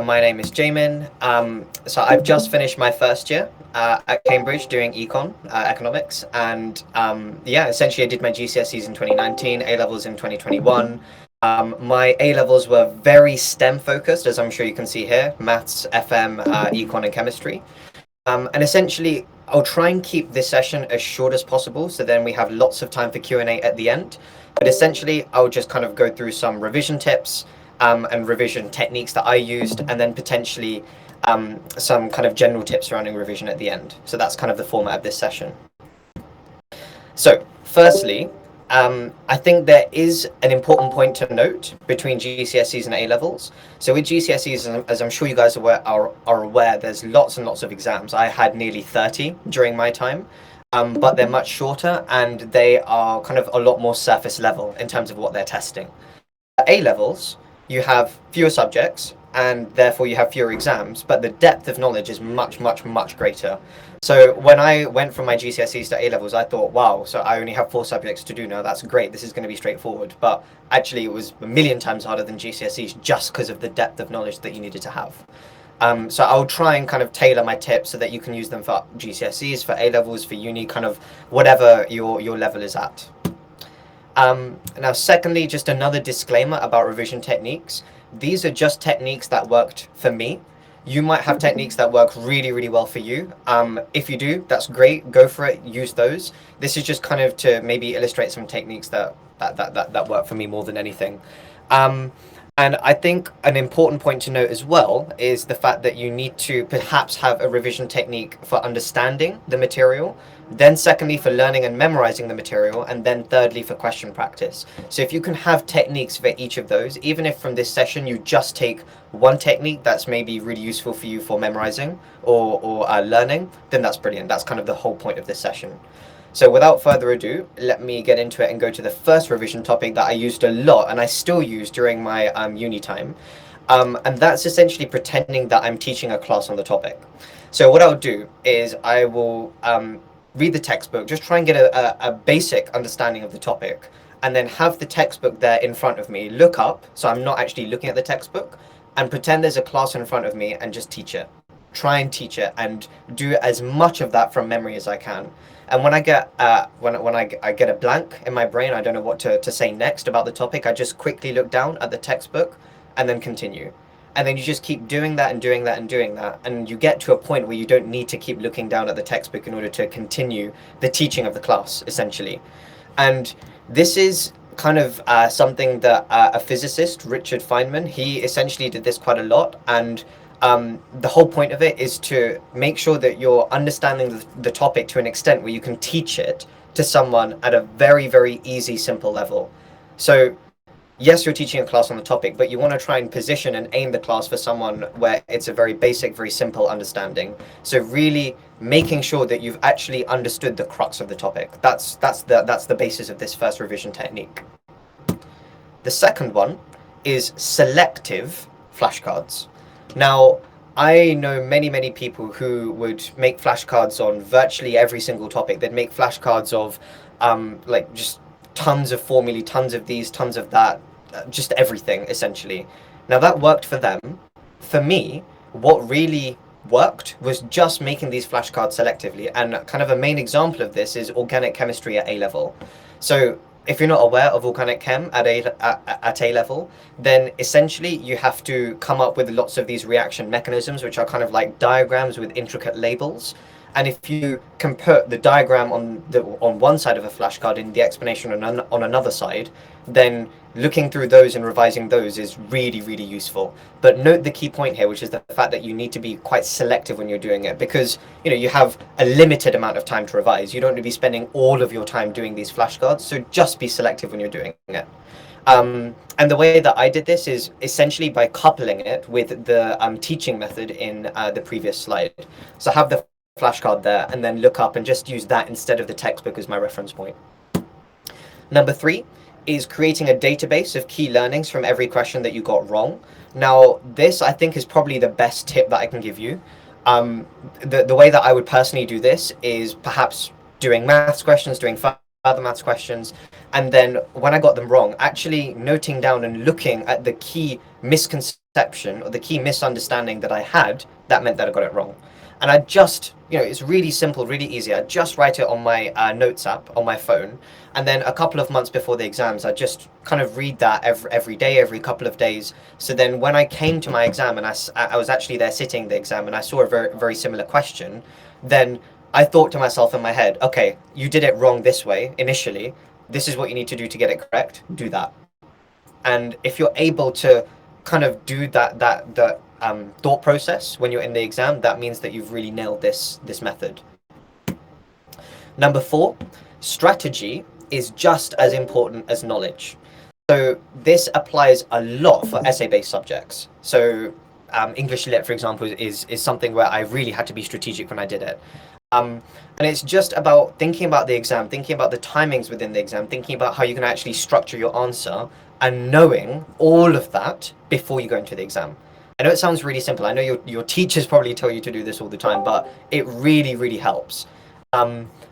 My name is Jaimin. So I've just finished my first year at Cambridge doing econ, economics, and yeah, essentially I did my GCSEs in 2019, A levels in 2021. My A levels were very STEM focused, as I'm sure you can see here: maths, FM, econ, and chemistry. And essentially, I'll try and keep this session as short as possible, so then we have lots of time for Q&A at the end. But essentially, I'll just kind of go through some revision tips and revision techniques that I used, and then potentially some kind of general tips surrounding revision at the end. So that's kind of the format of this session. So, firstly, I think there is an important point to note between GCSEs and A levels. So with GCSEs, as I'm sure you guys are aware, there's lots and lots of exams. I had nearly 30 during my time, but they're much shorter and they are kind of a lot more surface level in terms of what they're testing. At A levels, you have fewer subjects and therefore you have fewer exams, but the depth of knowledge is much, much, much greater. So when I went from my GCSEs to A levels, I thought, wow, so I only have 4 subjects to do now. That's great. This is going to be straightforward. But actually, it was a million times harder than GCSEs just because of the depth of knowledge that you needed to have. So I'll try and kind of tailor my tips so that you can use them for GCSEs, for A levels, for uni, kind of whatever your level is at. Now, secondly, just another disclaimer about revision techniques. These are just techniques that worked for me. You might have techniques that work really, really well for you. If you do, that's great. Go for it. Use those. This is just kind of to maybe illustrate some techniques that work for me more than anything. And I think an important point to note as well is the fact that you need to perhaps have a revision technique for understanding the material, then secondly for learning and memorizing the material, and then thirdly for question practice. So if you can have techniques for each of those, even if from this session you just take one technique that's maybe really useful for you for memorizing or learning, then that's brilliant. That's kind of the whole point of this session. So without further ado, let me get into it and go to the first revision topic that I used a lot and I still use during my uni time. And that's essentially pretending that I'm teaching a class on the topic. So what I'll do is I will read the textbook, just try and get a basic understanding of the topic, and then have the textbook there in front of me, look up, so I'm not actually looking at the textbook, and pretend there's a class in front of me and just teach it. Try and teach it and do as much of that from memory as I can. And when I get I get a blank in my brain, I don't know what to say next about the topic, I just quickly look down at the textbook and then continue. And then you just keep doing that and doing that and doing that, and you get to a point where you don't need to keep looking down at the textbook in order to continue the teaching of the class, essentially. And this is kind of something that a physicist, Richard Feynman, he essentially did this quite a lot, and the whole point of it is to make sure that you're understanding the topic to an extent where you can teach it to someone at a very, very easy, simple level. So yes, you're teaching a class on the topic, but you want to try and position and aim the class for someone where it's a very basic, very simple understanding. So really making sure that you've actually understood the crux of the topic. That's the basis of this first revision technique. The second one is selective flashcards. Now, I know many people who would make flashcards on virtually every single topic. They'd make flashcards of like just tons of formulae, tons of these, tons of that, just everything essentially. Now that worked for them. For me, what really worked was just making these flashcards selectively, and kind of a main example of this is organic chemistry at A level. So if you're not aware of organic chem at A level, then essentially you have to come up with lots of these reaction mechanisms, which are kind of like diagrams with intricate labels. And if you can put the diagram on one side of a flashcard and the explanation on another side, then looking through those and revising those is really, really useful. But note the key point here, which is the fact that you need to be quite selective when you're doing it, because you have a limited amount of time to revise. You don't want to be spending all of your time doing these flashcards, so just be selective when you're doing it. And the way that I did this is essentially by coupling it with the teaching method in the previous slide. So have the flashcard there and then look up and just use that instead of the textbook as my reference point. Number 3 is creating a database of key learnings from every question that you got wrong. Now, this I think is probably the best tip that I can give you. The way that I would personally do this is perhaps doing maths questions, doing other maths questions, and then when I got them wrong, actually noting down and looking at the key misconception or the key misunderstanding that I had, that meant that I got it wrong. And I just, it's really simple, really easy. I just write it on my notes app on my phone, and then a couple of months before the exams, I just kind of read that every day, every couple of days. So then when I came to my exam and I was actually there sitting the exam and I saw a very, very similar question, then I thought to myself in my head, okay, you did it wrong this way initially. This is what you need to do to get it correct. Do that. And if you're able to kind of do that thought process when you're in the exam, that means that you've really nailed this method. Number 4, strategy is just as important as knowledge. So this applies a lot for essay-based subjects. So English Lit, for example, is something where I really had to be strategic when I did it. And it's just about thinking about the exam, thinking about the timings within the exam, thinking about how you can actually structure your answer, and knowing all of that before you go into the exam. I know it sounds really simple. I know your teachers probably tell you to do this all the time, but it really, really helps.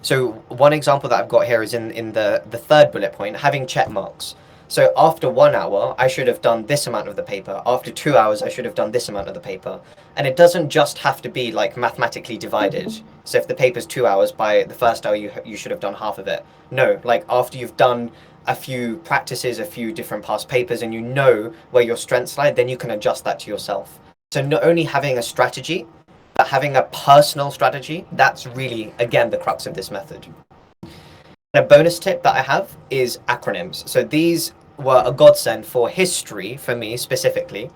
So one example that I've got here is in the third bullet point, having check marks. So after 1 hour, I should have done this amount of the paper. After 2 hours, I should have done this amount of the paper. And it doesn't just have to be like mathematically divided. So if the paper's 2 hours, by the first hour, you should have done half of it. No, like after you've done a few practices, a few different past papers, and you know where your strengths lie, then you can adjust that to yourself. So not only having a strategy, but having a personal strategy, that's really, again, the crux of this method. And a bonus tip that I have is acronyms. So these were a godsend for history for me specifically.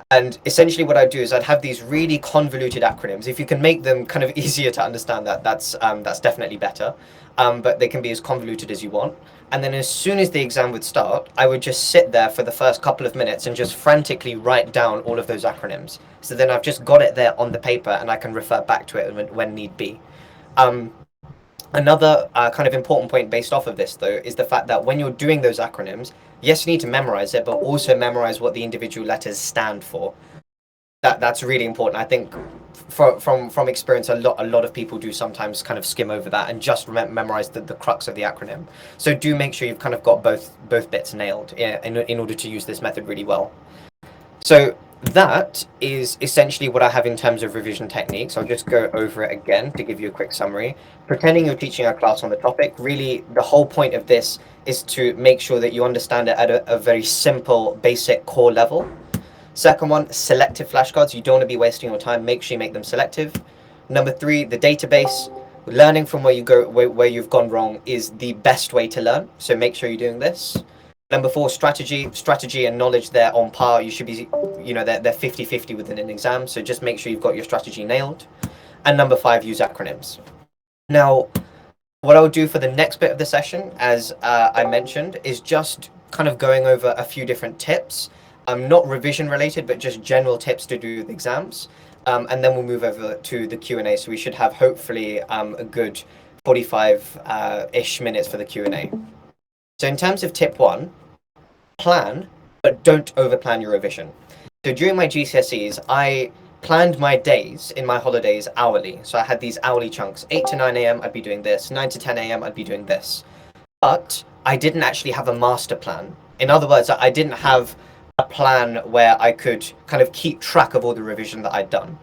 And essentially what I'd do is I'd have these really convoluted acronyms. If you can make them kind of easier to understand, that's definitely better. But they can be as convoluted as you want. And then as soon as the exam would start, I would just sit there for the first couple of minutes and just frantically write down all of those acronyms. So then I've just got it there on the paper and I can refer back to it when need be. Another kind of important point based off of this, though, is the fact that when you're doing those acronyms, yes, you need to memorize it, but also memorize what the individual letters stand for. That's really important. I think from experience, a lot of people do sometimes kind of skim over that and just memorize the crux of the acronym. So do make sure you've kind of got both bits nailed in order to use this method really well. So that is essentially what I have in terms of revision techniques. I'll just go over it again to give you a quick summary. Pretending you're teaching a class on the topic, really the whole point of this is to make sure that you understand it at a very simple, basic core level. Second one, selective flashcards. You don't want to be wasting your time. Make sure you make them selective. Number 3, the database. Learning from where you've gone wrong is the best way to learn. So make sure you're doing this. Number 4, strategy and knowledge, they're on par. You should be, they're 50-50 within an exam. So just make sure you've got your strategy nailed. And number 5, use acronyms. Now, what I'll do for the next bit of the session, as I mentioned, is just kind of going over a few different tips. Not revision related, but just general tips to do with exams. And then we'll move over to the Q&A. So we should have hopefully a good 45-ish minutes for the Q&A. So in terms of tip 1, plan, but don't overplan your revision. So during my GCSEs, I planned my days in my holidays hourly. So I had these hourly chunks. 8 to 9 a.m. I'd be doing this. 9 to 10 a.m. I'd be doing this. But I didn't actually have a master plan. In other words, I didn't have a plan where I could kind of keep track of all the revision that I'd done.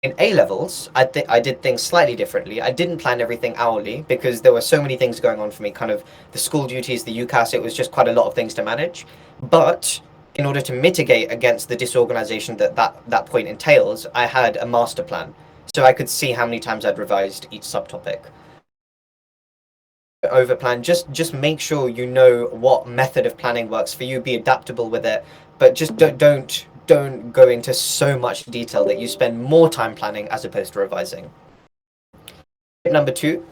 In A levels, I did things slightly differently. I didn't plan everything hourly because there were so many things going on for me, kind of the school duties, the UCAS, it was just quite a lot of things to manage. But in order to mitigate against the disorganization that point entails, I had a master plan. So I could see how many times I'd revised each subtopic. Overplan, just make sure you know what method of planning works for you, be adaptable with it, but just don't go into so much detail that you spend more time planning as opposed to revising. Tip number 2,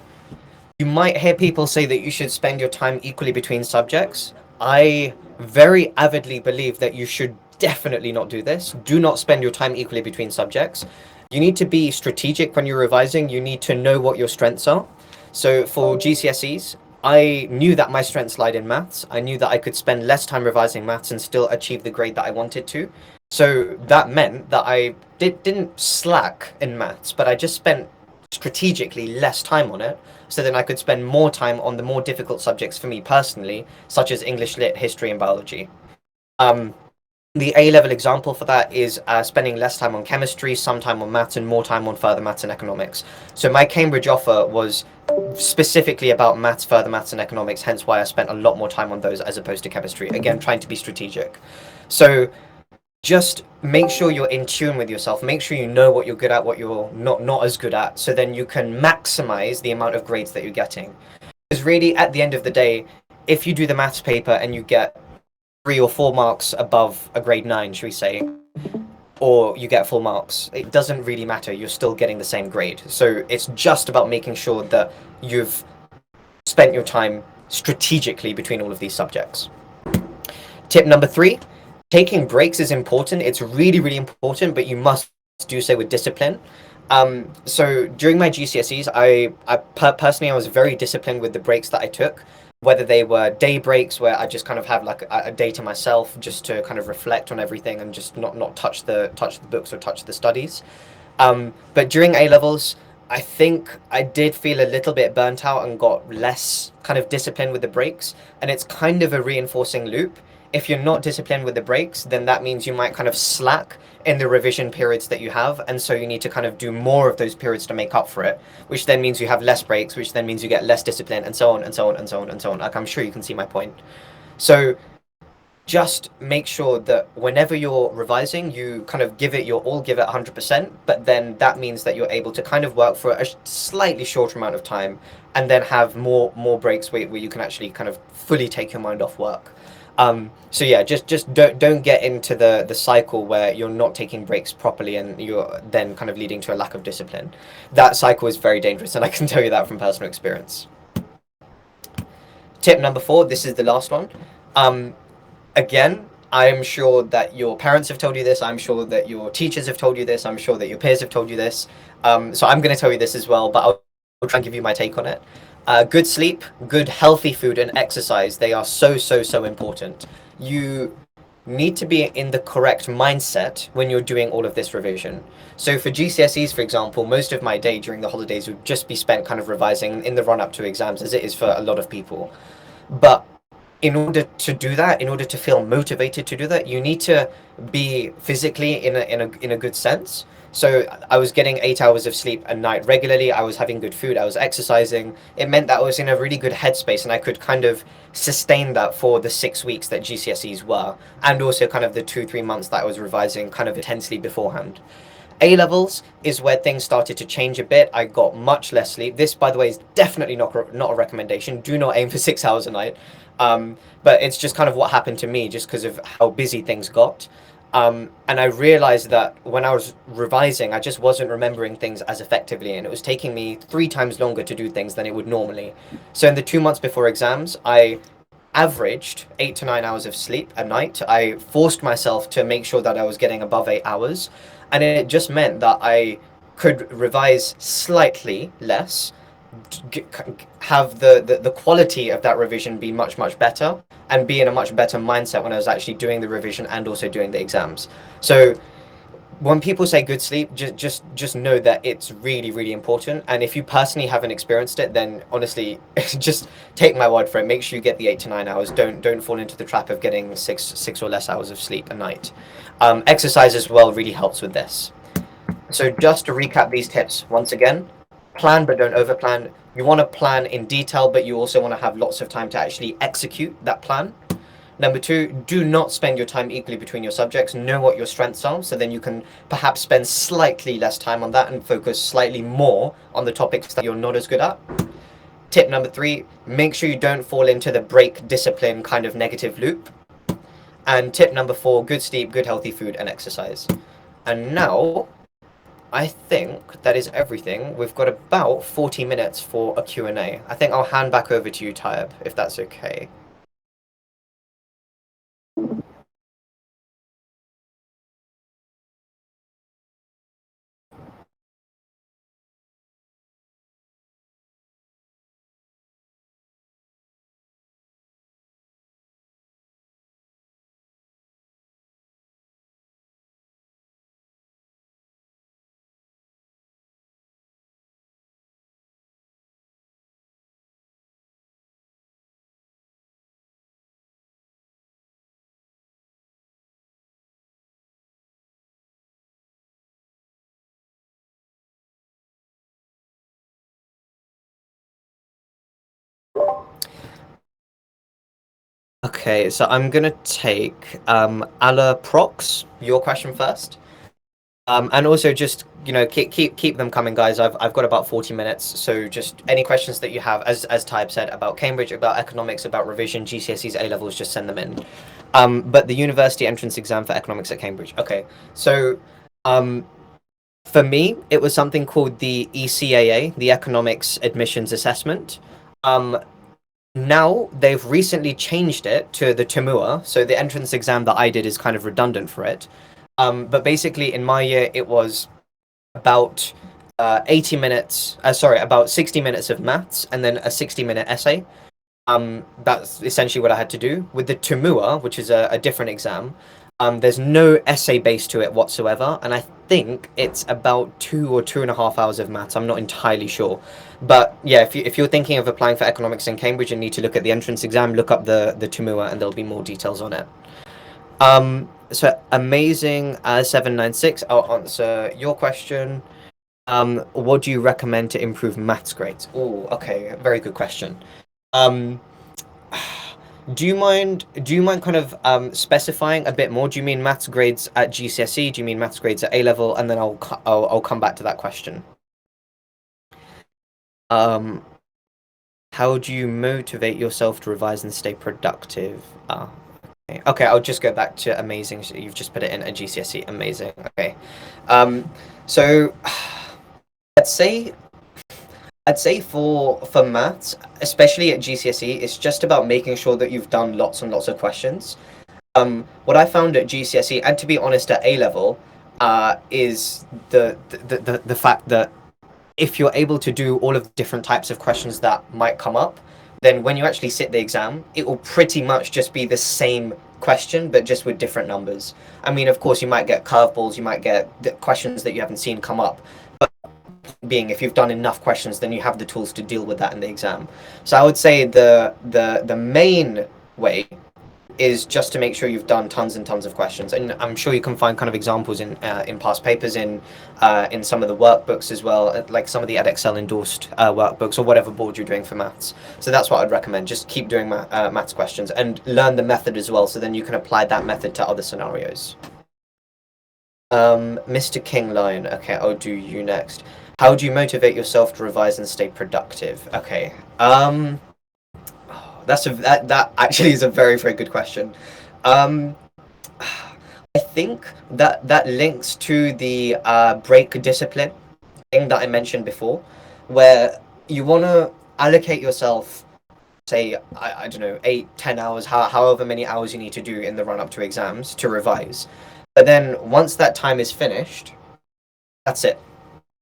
you might hear people say that you should spend your time equally between subjects. I very avidly believe that you should definitely not do this. Do not spend your time equally between subjects. You need to be strategic when you're revising. You need to know what your strengths are. So for GCSEs, I knew that my strengths lied in maths. I knew that I could spend less time revising maths and still achieve the grade that I wanted to. So that meant that I didn't slack in maths, but I just spent strategically less time on it, so then I could spend more time on the more difficult subjects for me personally, such as English Lit, history, and biology. Um, the A level example for that is spending less time on chemistry, some time on maths, and more time on further maths and economics. So my Cambridge offer was specifically about maths, further maths, and economics, hence why I spent a lot more time on those as opposed to chemistry. Again, trying to be strategic. So just make sure you're in tune with yourself. Make sure you know what you're good at, what you're not as good at, so then you can maximize the amount of grades that you're getting. Because really, at the end of the day, if you do the maths paper and you get 3 or 4 marks above a grade 9, should we say, or you get full marks, it doesn't really matter. You're still getting the same grade. So it's just about making sure that you've spent your time strategically between all of these subjects. Tip number 3, taking breaks is important. It's really, really important, but you must do so with discipline. So during my GCSEs, personally, I was very disciplined with the breaks that I took, whether they were day breaks where I just kind of have like a day to myself just to kind of reflect on everything and just not touch the books or touch the studies. But during A levels, I think I did feel a little bit burnt out and got less kind of disciplined with the breaks. And it's kind of a reinforcing loop. If you're not disciplined with the breaks, then that means you might kind of slack in the revision periods that you have. And so you need to kind of do more of those periods to make up for it, which then means you have less breaks, which then means you get less discipline, and so on and so on and so on and so on. Like, I'm sure you can see my point. So just make sure that whenever you're revising, you kind of give it your all, give it 100%, but then that means that you're able to kind of work for a slightly shorter amount of time and then have more breaks where you can actually kind of fully take your mind off work. So yeah, just don't get into the cycle where you're not taking breaks properly and you're then kind of leading to a lack of discipline. That cycle is very dangerous, and I can tell you that from personal experience. Tip number 4, this is the last one. Again, I am sure that your parents have told you this. I'm sure that your teachers have told you this. I'm sure that your peers have told you this. So I'm going to tell you this as well, but I'll try and give you my take on it. Good sleep, good healthy food, and exercise, they are so important. You need to be in the correct mindset when you're doing all of this revision. So for GCSEs, for example, most of my day during the holidays would just be spent kind of revising in the run up to exams, as it is for a lot of people. But in order to do that, in order to feel motivated to do that, you need to be physically in a good sense. So I was getting 8 hours of sleep a night regularly. I was having good food. I was exercising. It meant that I was in a really good headspace, and I could kind of sustain that for the 6 weeks that GCSEs were, and also kind of the 2 3 months that I was revising kind of intensely beforehand. A levels is where things started to change a bit. I got much less sleep. This, by the way, is definitely not a recommendation. Do not aim for 6 hours a night. But it's just kind of what happened to me, just because of how busy things got. And I realized that when I was revising, I just wasn't remembering things as effectively, and it was taking me 3 times longer to do things than it would normally. So in the 2 months before exams, I averaged 8 to 9 hours of sleep a night. I forced myself to make sure that I was getting above 8 hours, and it just meant that I could revise slightly less, have the quality of that revision be much better, and be in a much better mindset when I was actually doing the revision and also doing the exams. So when people say good sleep, just know that it's really important. And if you personally haven't experienced it, then honestly, just take my word for it. Make sure you get the 8 to 9 hours. Don't fall into the trap of getting six or less hours of sleep a night. Exercise as well really helps with this. So just to recap these tips once again: plan but don't overplan. You want to plan in detail, but you also want to have lots of time to actually execute that plan. Number 2, do not spend your time equally between your subjects. Know what your strengths are, so then you can perhaps spend slightly less time on that and focus slightly more on the topics that you're not as good at. Tip number 3, make sure you don't fall into the break discipline kind of negative loop. And tip number 4, good sleep, good healthy food, and exercise. And now, I think that is everything. We've got about 40 minutes for a Q&A. I think I'll hand back over to you, Taib, if that's okay. Okay, so I'm gonna take Ala Prox, your question first. And also just, keep them coming, guys. I've got about 40 minutes, so just any questions that you have, as Type said, about Cambridge, about economics, about revision, GCSEs, A levels, just send them in. But the university entrance exam for economics at Cambridge. Okay, so um, for me, it was something called the ECAA, the Economics Admissions Assessment. Um, Now they've recently changed it to the Timur, so the entrance exam that I did is kind of redundant for it. But basically, in my year, it was about 80 minutes, sorry, about 60 minutes of maths and then a 60-minute essay. That's essentially what I had to do. With the Tumua, which is a different exam, there's no essay base to it whatsoever, and I think it's about 2 or 2.5 hours of maths. I'm not entirely sure, but yeah, if you're thinking of applying for economics in Cambridge and need to look at the entrance exam, look up the Tumua, and there'll be more details on it. So amazing, 796. I'll answer your question. What do you recommend to improve maths grades? Oh, okay, very good question. Um, do you mind kind of specifying a bit more? Do you mean maths grades at GCSE? Do you mean maths grades at A level? And then I'll come back to that question. Um, how do you motivate yourself to revise and stay productive? Okay. Okay, I'll just go back to amazing. So you've just put it in at GCSE. Amazing. Okay. So I'd say I'd say for maths, especially at GCSE, it's just about making sure that you've done lots and lots of questions. What I found at GCSE, and to be honest, at A level, is the fact that if you're able to do all of the different types of questions that might come up, then when you actually sit the exam, it will pretty much just be the same question, but just with different numbers. I mean, of course, you might get curveballs, you might get the questions that you haven't seen come up, being if you've done enough questions, then you have the tools to deal with that in the exam. So I would say the main way is just to make sure you've done tons and tons of questions, and I'm sure you can find kind of examples in past papers, in some of the workbooks as well, like some of the Edexcel endorsed workbooks or whatever board you're doing for maths. So that's what I'd recommend. Just keep doing maths questions and learn the method as well, so then you can apply that method to other scenarios. Mr. King Lion. Okay, I'll do you next. How do you motivate yourself to revise and stay productive? Okay. That actually is a very, very good question. Um, I think that links to the break discipline thing that I mentioned before, where you want to allocate yourself, say, I don't know, 8, 10 hours, however many hours you need to do in the run up to exams to revise. But then once that time is finished, that's it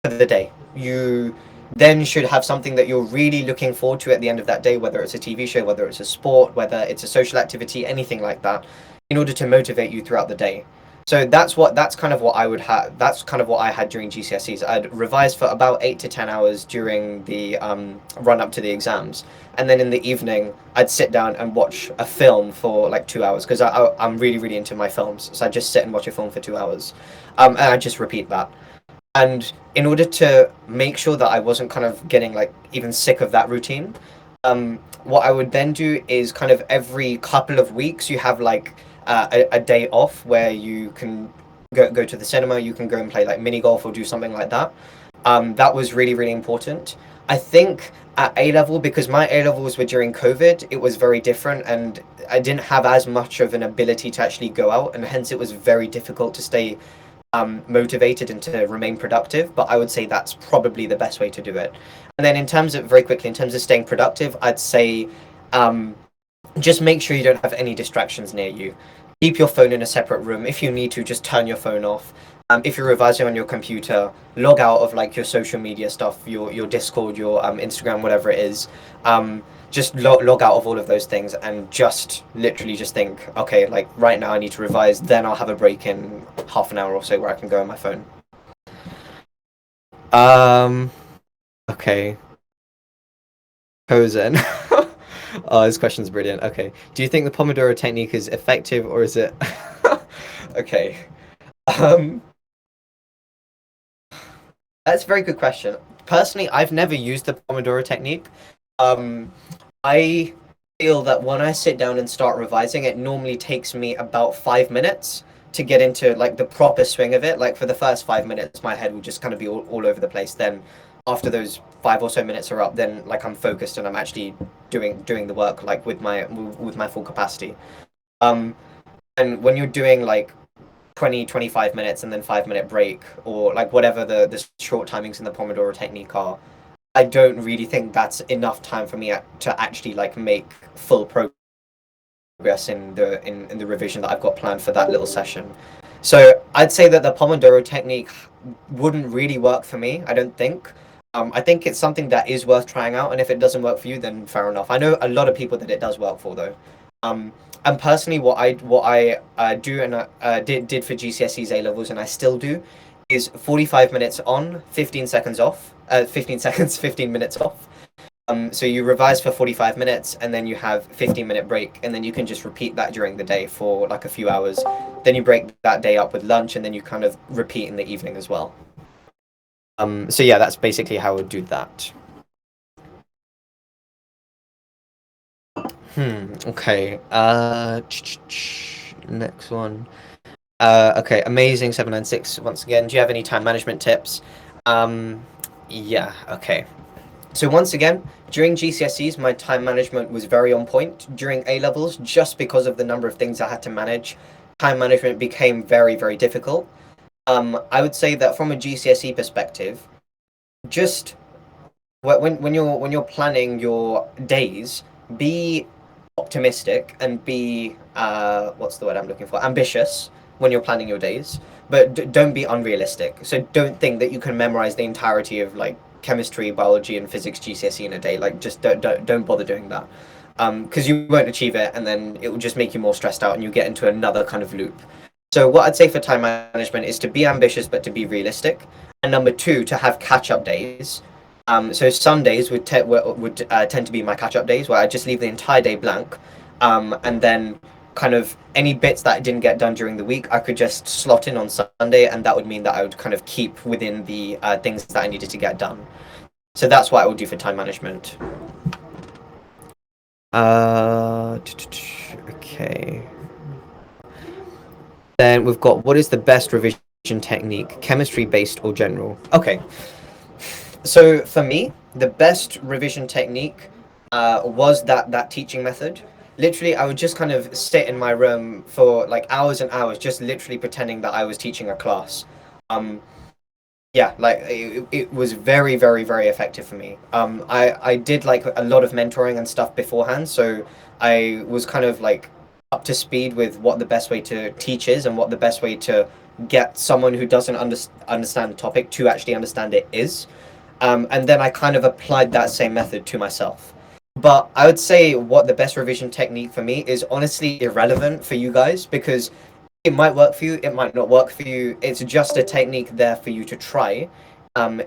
for the day. You then should have something that you're really looking forward to at the end of that day, whether it's a TV show, whether it's a sport, whether it's a social activity, anything like that, in order to motivate you throughout the day. So that's kind of what I would have. That's kind of what I had during GCSEs. I'd revise for about 8 to 10 hours during the run up to the exams, and then in the evening I'd sit down and watch a film for like 2 hours because I'm really really into my films. So I just sit and watch a film for 2 hours, and I just repeat that. And in order to make sure that I wasn't kind of getting like even sick of that routine, what I would then do is kind of every couple of weeks you have like a day off where you can go to the cinema, you can go and play like mini golf or do something like that. That was really really important. I think at A level, because my A levels were during COVID, it was very different, and I didn't have as much of an ability to actually go out, and hence it was very difficult to stay motivated and to remain productive. But I would say that's probably the best way to do it. And then in terms of very quickly, in terms of staying productive, I'd say just make sure you don't have any distractions near you. Keep your phone in a separate room. If you need to, just turn your phone off. If you're revising on your computer, log out of like your social media stuff, your Discord, your Instagram, whatever it is. Just log out of all of those things and just literally just think, okay, like right now I need to revise. Then I'll have a break in half an hour or so where I can go on my phone. Um. Okay. Kozen. Oh, this question's brilliant. Okay. Do you think the Pomodoro technique is effective or is it? Okay. Um, that's a very good question. Personally, I've never used the Pomodoro technique. Um, I feel that when I sit down and start revising, it normally takes me about 5 minutes to get into like the proper swing of it. Like for the first 5 minutes, my head will just kind of be all over the place. Then after those 5 or so minutes are up, then like I'm focused and I'm actually doing the work like with my full capacity. Um, and when you're doing like 20, 25 minutes and then 5 minute break or like whatever the short timings in the Pomodoro technique are, I don't really think that's enough time for me to actually like make full progress in the revision that I've got planned for that little session. So I'd say that the Pomodoro technique wouldn't really work for me, I don't think. I think it's something that is worth trying out, and if it doesn't work for you, then fair enough. I know a lot of people that it does work for, though. And personally, what I do and did for GCSEs A Levels, and I still do, is 45 minutes on, 15 seconds off, 15 seconds, 15 minutes off. So you revise for 45 minutes and then you have 15-minute break, and then you can just repeat that during the day for like a few hours. Then you break that day up with lunch, and then you kind of repeat in the evening as well. So yeah, that's basically how I would do that. Okay. Next one. Okay, amazing 796 once again. Do you have any time management tips? Yeah, okay. So once again, during GCSEs, my time management was very on point. During A levels, just because of the number of things I had to manage, time management became very, very difficult. I would say that from a GCSE perspective, just when you're planning your days, be optimistic and be what's the word I'm looking for? Ambitious when you're planning your days, but don't be unrealistic. So don't think that you can memorize the entirety of like chemistry, biology, and physics GCSE in a day. Like just don't bother doing that, because you won't achieve it, and then it will just make you more stressed out, and you get into another kind of loop. So what I'd say for time management is to be ambitious, but to be realistic. And number two, to have catch-up days. So Sundays would tend to be my catch-up days, where I just leave the entire day blank, and then kind of any bits that I didn't get done during the week, I could just slot in on Sunday, and that would mean that I would kind of keep within the things that I needed to get done. So that's what I would do for time management. Okay. Then we've got, what is the best revision technique, chemistry-based or general? Okay. So for me, the best revision technique was that teaching method. Literally, I would just kind of sit in my room for like hours and hours, just literally pretending that I was teaching a class. Um, yeah, like it was very, very, very effective for me. I did like a lot of mentoring and stuff beforehand, so I was kind of like up to speed with what the best way to teach is and what the best way to get someone who doesn't understand the topic to actually understand it is. And then I kind of applied that same method to myself. But I would say what the best revision technique for me is honestly irrelevant for you guys, because it might work for you, it might not work for you. It's just a technique there for you to try,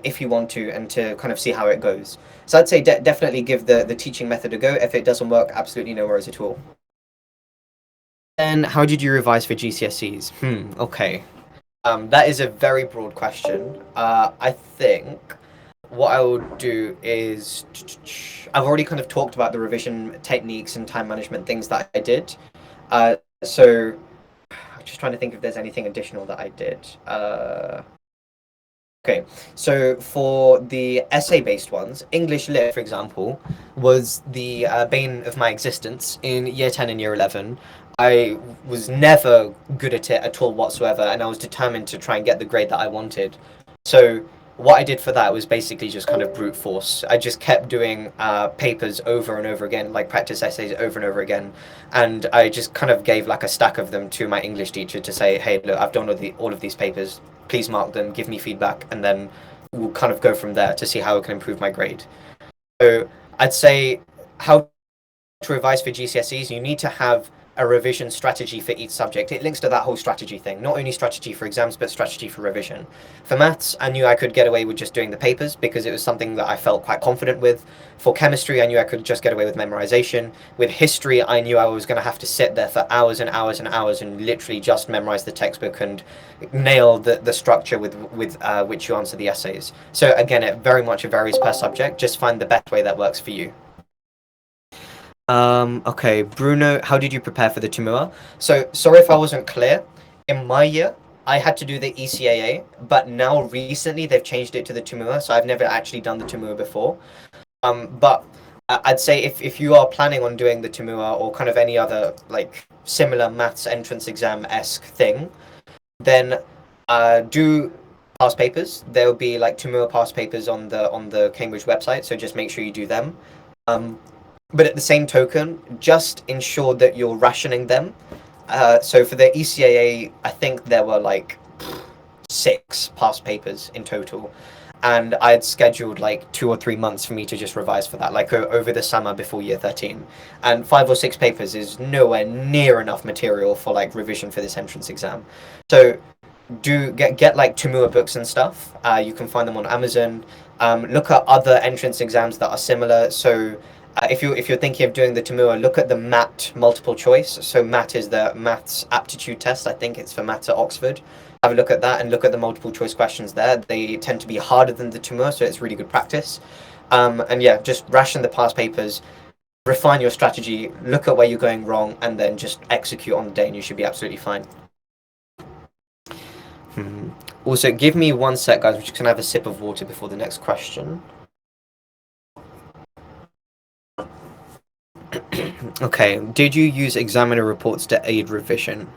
if you want to, and to kind of see how it goes. So I'd say definitely give the teaching method a go. If it doesn't work, absolutely no worries at all. Then how did you revise for GCSEs? Okay. That is a very broad question. I think what I would do is I've already kind of talked about the revision techniques and time management things that I did. So I'm just trying to think if there's anything additional that I did. Okay, so for the essay-based ones, English Lit, for example, was the bane of my existence in Year 10 and Year 11. I was never good at it at all whatsoever, and I was determined to try and get the grade that I wanted. So what I did for that was basically just kind of brute force. I just kept doing papers over and over again, like practice essays over and over again, and I just kind of gave like a stack of them to my English teacher to say, hey, look, I've done all of these papers. Please mark them, give me feedback, and then we'll kind of go from there to see how I can improve my grade. So I'd say how to revise for GCSEs, you need to have a revision strategy for each subject. It links to that whole strategy thing, not only strategy for exams, but strategy for revision. For maths, I knew I could get away with just doing the papers because it was something that I felt quite confident with. For chemistry, I knew I could just get away with memorization. With history, I knew I was going to have to sit there for hours and hours and hours and literally just memorize the textbook and nail the structure with which you answer the essays. So again, it very much varies per subject. Just find the best way that works for you. Okay, Bruno, how did you prepare for the Chimera? So, sorry if I wasn't clear. In my year, I had to do the ECAA, but now recently they've changed it to the Chimera, so I've never actually done the Chimera before. But I'd say if you are planning on doing the Chimera or kind of any other like similar maths entrance exam-esque thing, then do past papers. There'll be like Chimera past papers on the Cambridge website, so just make sure you do them. Um, but at the same token, just ensure that you're rationing them. So for the ECAA, I think there were like 6 past papers in total. And I had scheduled like 2 or 3 months for me to just revise for that, like over the summer before year 13. And 5 or 6 papers is nowhere near enough material for like revision for this entrance exam. So do get like Tamua books and stuff. You can find them on Amazon. Look at other entrance exams that are similar. So if you're thinking of doing the Tamua, look at the MAT multiple choice. So MAT is the Maths Aptitude Test. I think it's for MAT at Oxford. Have a look at that and look at the multiple choice questions there. They tend to be harder than the Tamua, so it's really good practice. And yeah, just ration the past papers, refine your strategy, look at where you're going wrong, and then just execute on the day, and you should be absolutely fine. Also, give me 1 sec, guys. We're just gonna have a sip of water before the next question. Okay. Did you use examiner reports to aid revision?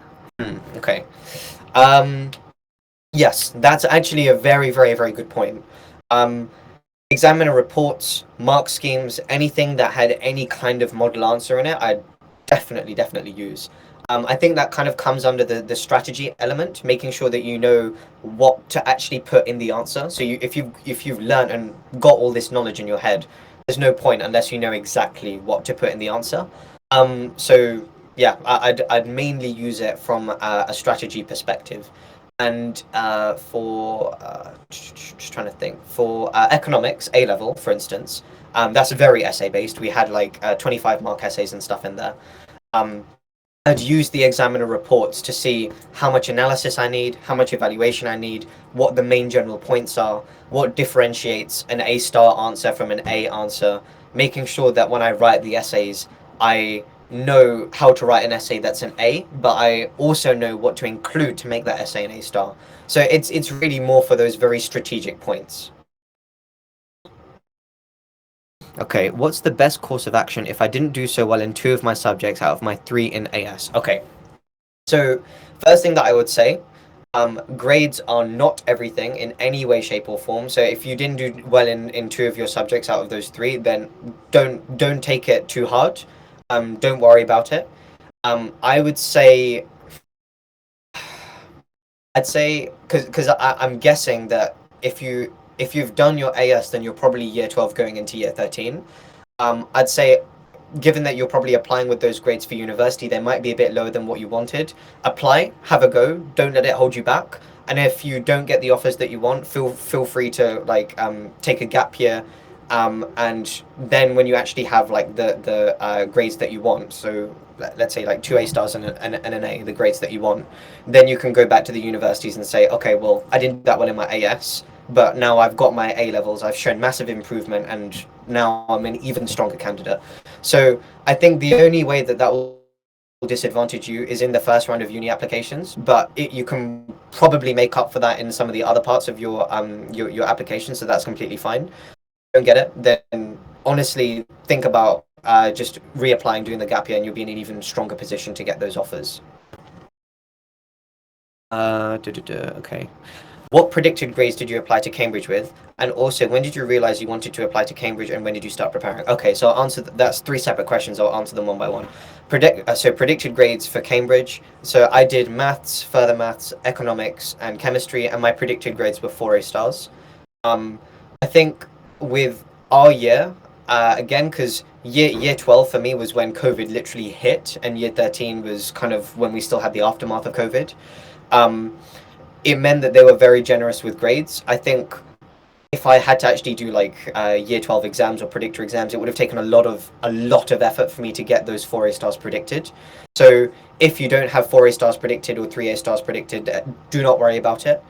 Okay. Yes, that's actually a very, very, very good point. Examiner reports, mark schemes, anything that had any kind of model answer in it, I'd definitely use. I think that kind of comes under the strategy element, making sure that you know what to actually put in the answer. So if you've learned and got all this knowledge in your head, there's no point unless you know exactly what to put in the answer. So yeah, I'd mainly use it from a strategy perspective. And for just trying to think, for economics A level, for instance, that's very essay based. We had like 25-mark essays and stuff in there. I'd use the examiner reports to see how much analysis I need, how much evaluation I need, what the main general points are, what differentiates an A star answer from an A answer, making sure that when I write the essays, I know how to write an essay that's an A, but I also know what to include to make that essay an A star. So it's really more for those very strategic points. Okay, what's the best course of action if I didn't do so well in 2 of my subjects out of my 3 in AS? Okay, so first thing that I would say, grades are not everything in any way, shape, or form. So if you didn't do well in 2 of your subjects out of those 3, then don't take it too hard. Don't worry about it. I would say, because I'm guessing that if you've done your AS, then you're probably year 12 going into year 13. I'd say, given that you're probably applying with those grades for university, they might be a bit lower than what you wanted. Apply, have a go, don't let it hold you back. And if you don't get the offers that you want, feel free to like take a gap year. And then when you actually have like the grades that you want, so let's say like 2 A stars and an A, the grades that you want, then you can go back to the universities and say, okay, well, I didn't do that well in my AS, but now I've got my A levels, I've shown massive improvement, and now I'm an even stronger candidate. So I think the only way that will disadvantage you is in the first round of uni applications, but you can probably make up for that in some of the other parts of your application, so that's completely fine. Don't get it, then honestly think about just reapplying, doing the gap year, and you'll be in an even stronger position to get those offers. Okay. What predicted grades did you apply to Cambridge with? And also, when did you realize you wanted to apply to Cambridge, and when did you start preparing? Okay, so I'll answer that's 3 separate questions. I'll answer them one by one. So predicted grades for Cambridge. So I did maths, further maths, economics, and chemistry, and my predicted grades were 4 A stars. I think with our year, again, because year 12 for me was when COVID literally hit, and year 13 was kind of when we still had the aftermath of COVID. It meant that they were very generous with grades. I think if I had to actually do like year 12 exams or predictor exams, it would have taken a lot of effort for me to get those 4 A stars predicted. So if you don't have 4 A stars predicted or 3 A stars predicted, do not worry about it.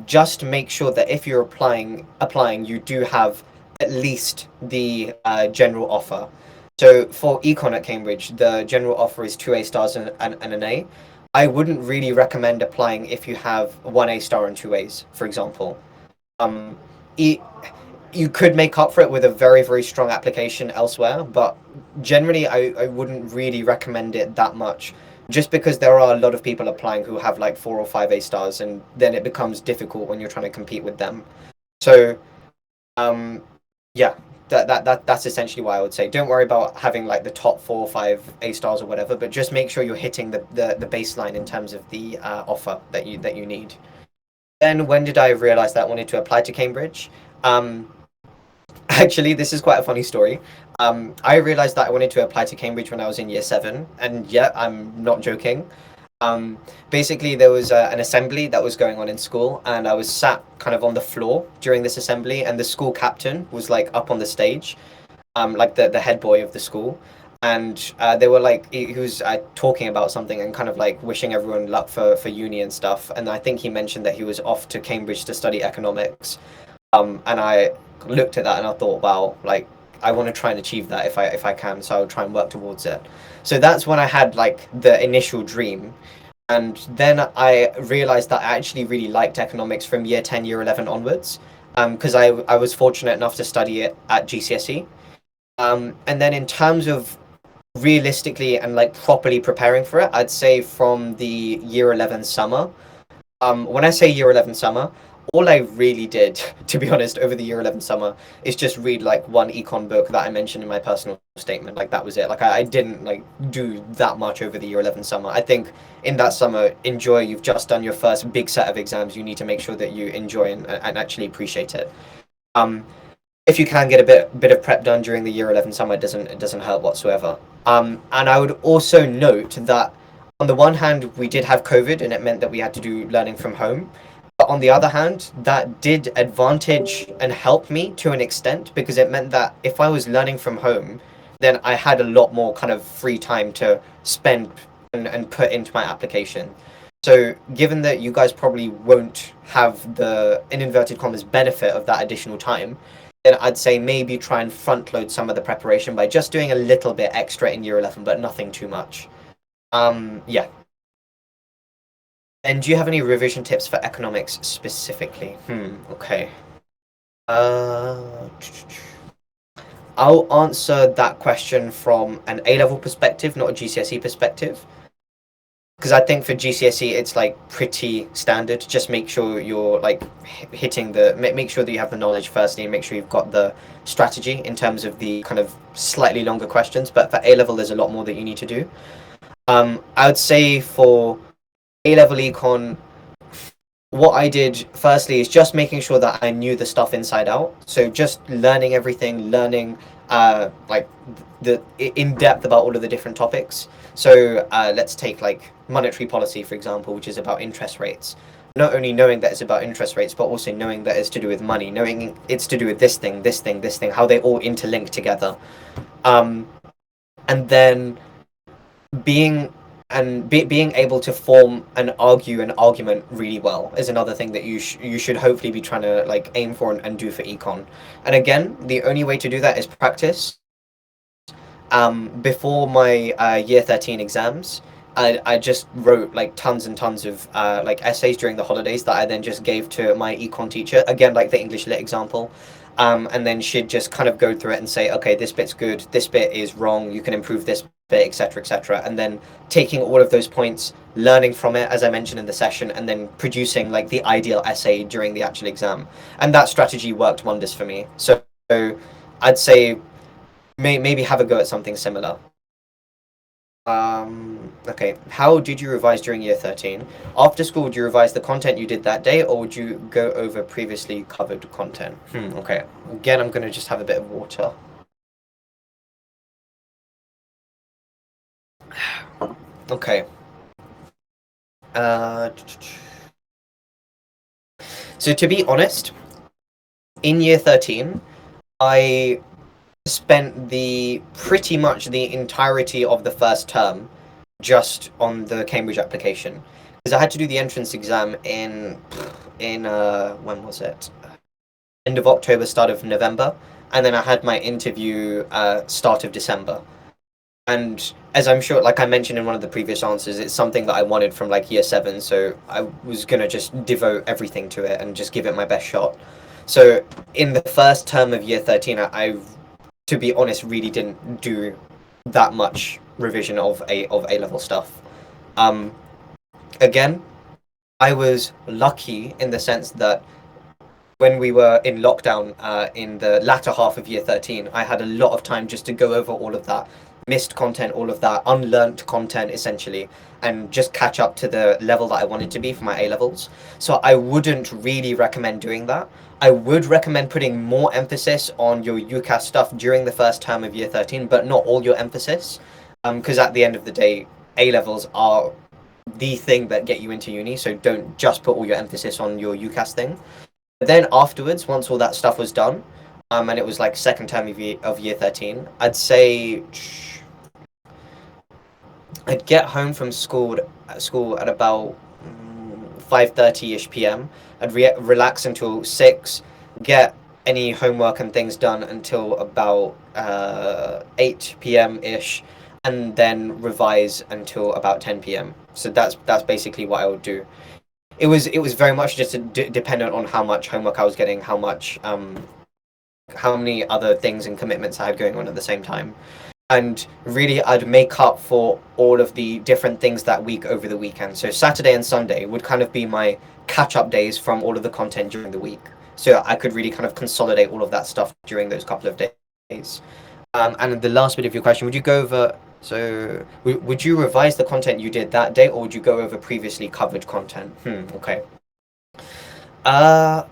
Just make sure that if you're applying, you do have at least the general offer. So for econ at Cambridge, the general offer is 2 A stars and an A. I wouldn't really recommend applying if you have 1 A star and 2 A's, for example. Um, e- you could make up for it with a very, very strong application elsewhere, but generally I wouldn't really recommend it that much, just because there are a lot of people applying who have like 4 or 5 A stars, and then it becomes difficult when you're trying to compete with them. So um, yeah, that's essentially why I would say don't worry about having like the top 4 or 5 A stars or whatever, but just make sure you're hitting the baseline in terms of the offer that you need. Then when did I realize that I wanted to apply to Cambridge? Um, Actually, this is quite a funny story. I realized that I wanted to apply to Cambridge when I was in year 7, and yeah, I'm not joking. Um, Basically, there was an assembly that was going on in school, and I was sat kind of on the floor during this assembly, and the school captain was like up on the stage, like the head boy of the school, and they were like he was talking about something and kind of like wishing everyone luck for uni and stuff. And I think he mentioned that he was off to Cambridge to study economics. And I looked at that and I thought, wow, like I want to try and achieve that if I can, so I'll try and work towards it. So that's when I had like the initial dream. And then I realized that I actually really liked economics from year 10, year 11 onwards, because I was fortunate enough to study it at GCSE. And then in terms of realistically and like properly preparing for it, I'd say from the year 11 summer. When I say year 11 summer, all I really did, to be honest, over the year 11 summer is just read like one econ book that I mentioned in my personal statement. Like that was it. Like I didn't like do that much over the year 11 summer. I think in that summer, enjoy. You've just done your first big set of exams. You need to make sure that you enjoy and actually appreciate it. Um, if you can get a bit of prep done during the year 11 summer, it doesn't hurt whatsoever. And I would also note that on the one hand, we did have COVID, and it meant that we had to do learning from home. But on the other hand, that did advantage and help me to an extent, because it meant that if I was learning from home, then I had a lot more kind of free time to spend and put into my application. So, given that you guys probably won't have the, in inverted commas, benefit of that additional time, then I'd say maybe try and front load some of the preparation by just doing a little bit extra in year 11, but nothing too much. Yeah. And do you have any revision tips for economics specifically? Okay. Uh, I'll answer that question from an A level perspective, not a GCSE perspective. Because I think for GCSE it's like pretty standard. Just make sure you're like hitting the make sure that you have the knowledge firstly, and make sure you've got the strategy in terms of the kind of slightly longer questions. But for A level, there's a lot more that you need to do. I would say for A level econ, what I did firstly is just making sure that I knew the stuff inside out. So just learning everything, learning like the in depth about all of the different topics. So let's take like monetary policy, for example, which is about interest rates. Not only knowing that it's about interest rates, but also knowing that it's to do with money, knowing it's to do with this thing, this thing, this thing, how they all interlink together. Um, and then being being able to form and argue an argument really well is another thing that you should hopefully be trying to like aim for and do for econ. And again, the only way to do that is practice. Before my year 13 exams, I just wrote like tons and tons of like essays during the holidays that I then just gave to my econ teacher, again like the English lit example. And then she'd just kind of go through it and say, okay, this bit's good, this bit is wrong, you can improve this bit, etc., etc. And then taking all of those points, learning from it, as I mentioned in the session, and then producing like the ideal essay during the actual exam. And that strategy worked wonders for me. So I'd say maybe have a go at something similar. Okay, how did you revise during year 13? After school, would you revise the content you did that day, or would you go over previously covered content? Okay. Again, I'm going to just have a bit of water. Okay. Uh, so to be honest, in year 13, I spent the pretty much the entirety of the first term just on the Cambridge application, because I had to do the entrance exam in when was it? end of October, start of November, and then I had my interview start of December. And as I'm sure, like I mentioned in one of the previous answers, it's something that I wanted from like year seven, so I was gonna just devote everything to it and just give it my best shot. So in the first term of year 13, I to be honest, really didn't do that much revision of A level stuff. Um, Again, I was lucky in the sense that when we were in lockdown in the latter half of year 13, I had a lot of time just to go over all of that missed content, all of that unlearnt content essentially, and just catch up to the level that I wanted to be for my A levels. So I wouldn't really recommend doing that. I would recommend putting more emphasis on your UCAS stuff during the first term of year 13, but not all your emphasis, because at the end of the day, A levels are the thing that get you into uni, so don't just put all your emphasis on your UCAS thing. But then afterwards, once all that stuff was done, and it was like second term of year 13, I'd say I'd get home from school at about 5:30ish p.m. I'd relax until 6, get any homework and things done until about 8 p.m. ish, and then revise until about 10 p.m. So that's basically what I would do. It was very much just dependent on how much homework I was getting, how many other things and commitments I had going on at the same time. And really, I'd make up for all of the different things that week over the weekend. So Saturday and Sunday would kind of be my catch-up days from all of the content during the week. So I could really kind of consolidate all of that stuff during those couple of days. And the last bit of your question, would you go over? So would you revise the content you did that day, or would you go over previously covered content? Okay. Uh,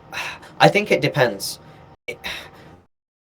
I think it depends.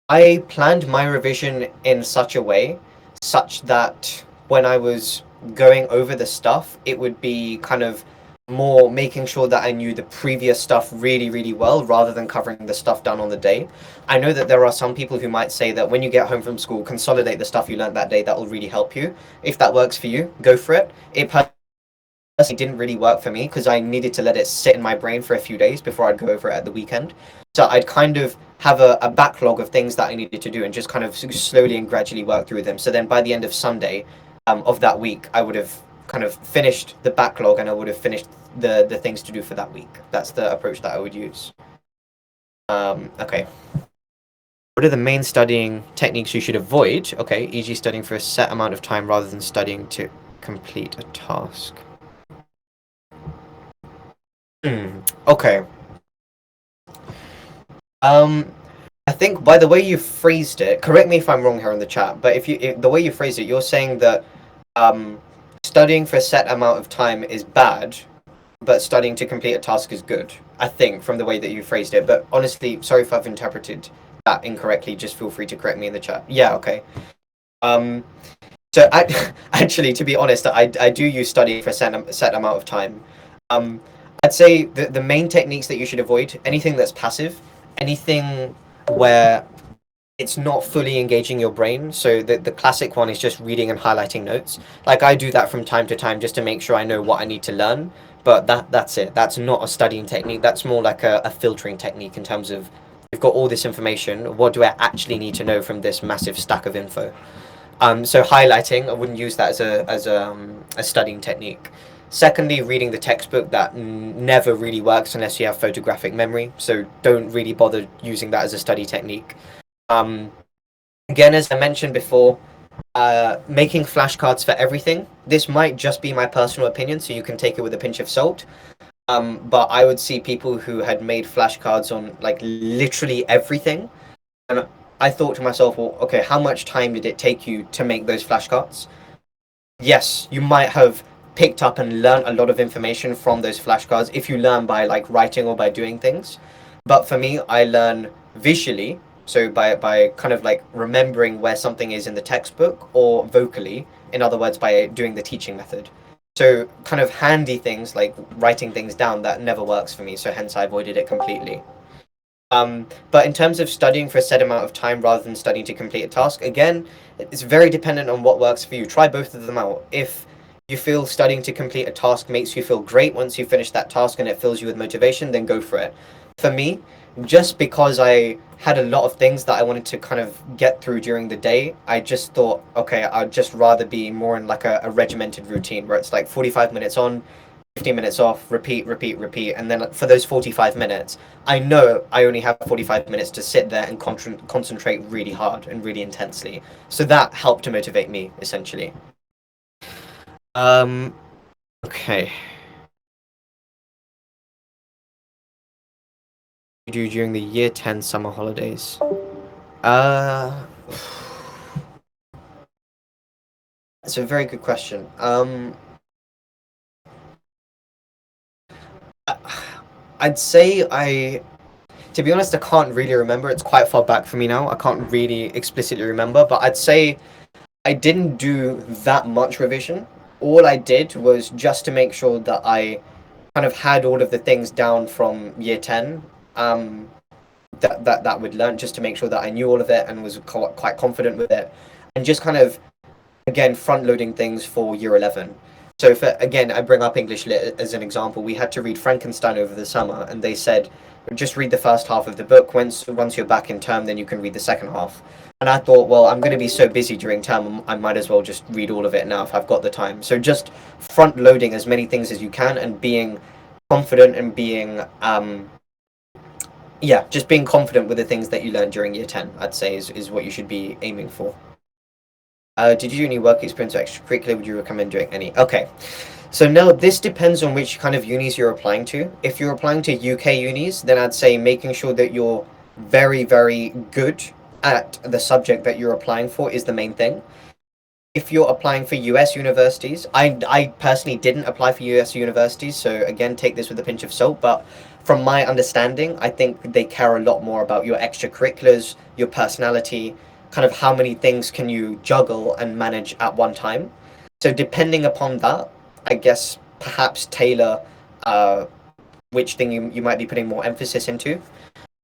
I planned my revision in such a way, such that when I was going over the stuff, it would be kind of more making sure that I knew the previous stuff really, really well, rather than covering the stuff done on the day. I know that there are some people who might say that when you get home from school, consolidate the stuff you learned that day. That will really help you. If that works for you, go for it. It personally didn't really work for me because I needed to let it sit in my brain for a few days before I'd go over it at the weekend. So I'd kind of have a backlog of things that I needed to do and just kind of slowly and gradually work through them. So then by the end of Sunday of that week, I would have kind of finished the backlog and I would have finished the things to do for that week. That's the approach that I would use. Okay. What are the main studying techniques you should avoid? Okay, e.g. studying for a set amount of time rather than studying to complete a task. Okay. I think by the way you phrased it, correct me if I'm wrong here in the chat, but if the way you phrased it, you're saying that studying for a set amount of time is bad, but studying to complete a task is good. I think from the way that you phrased it, but honestly, sorry if I've interpreted that incorrectly. Just feel free to correct me in the chat. Yeah, okay. So actually, to be honest, I do use studying for a set amount of time. I'd say the main techniques that you should avoid, anything that's passive, anything where it's not fully engaging your brain. So the classic one is just reading and highlighting notes. Like I do that from time to time just to make sure I know what I need to learn. But that's it. That's not a studying technique. That's more like a filtering technique in terms of we've got all this information. What do I actually need to know from this massive stack of info? So highlighting, I wouldn't use that as a studying technique. Secondly, reading the textbook, that never really works unless you have photographic memory. So don't really bother using that as a study technique. Again, as I mentioned before, making flashcards for everything. This might just be my personal opinion, so you can take it with a pinch of salt. But I would see people who had made flashcards on like literally everything, and I thought to myself, well, okay, how much time did it take you to make those flashcards? Yes, you might have picked up and learned a lot of information from those flashcards if you learn by like writing or by doing things. But for me, I learn visually, so by kind of like remembering where something is in the textbook, or vocally, in other words, by doing the teaching method. So kind of handy things like writing things down, that never works for me, so hence I avoided it completely. But in terms of studying for a set amount of time rather than studying to complete a task, again, it's very dependent on what works for you. Try both of them out. If you feel studying to complete a task makes you feel great once you finish that task and it fills you with motivation, then go for it. For me, just because I had a lot of things that I wanted to kind of get through during the day, I just thought, okay, I'd just rather be more in like a regimented routine where it's like 45 minutes on, 15 minutes off, repeat, repeat, repeat. And then for those 45 minutes, I know I only have 45 minutes to sit there and concentrate really hard and really intensely. So that helped to motivate me, essentially. Um, okay. You do during the year 10 summer holidays? Uh, it's a very good question. I'd say to be honest, I can't really remember. It's quite far back for me now. I can't really explicitly remember, but I'd say I didn't do that much revision. All I did was just to make sure that I kind of had all of the things down from year 10, um, that would learn, just to make sure that I knew all of it and was quite confident with it, and just kind of again front loading things for year 11. So for again, I bring up English lit as an example. We had to read Frankenstein over the summer, and they said just read the first half of the book. Once you're back in term, then you can read the second half. And I thought, well, I'm going to be so busy during term, I might as well just read all of it now if I've got the time. So just front loading as many things as you can, and being confident and being yeah, just being confident with the things that you learn during year 10, I'd say is what you should be aiming for. Did you do any work experience or extracurricular? Would you recommend doing any? Okay. So now this depends on which kind of unis you're applying to. If you're applying to UK unis, then I'd say making sure that you're very, very good at the subject that you're applying for is the main thing. If you're applying for US universities, I personally didn't apply for US universities, so again, take this with a pinch of salt, but from my understanding, I think they care a lot more about your extracurriculars, your personality, kind of how many things can you juggle and manage at one time. So depending upon that, I guess perhaps tailor uh, which thing you might be putting more emphasis into.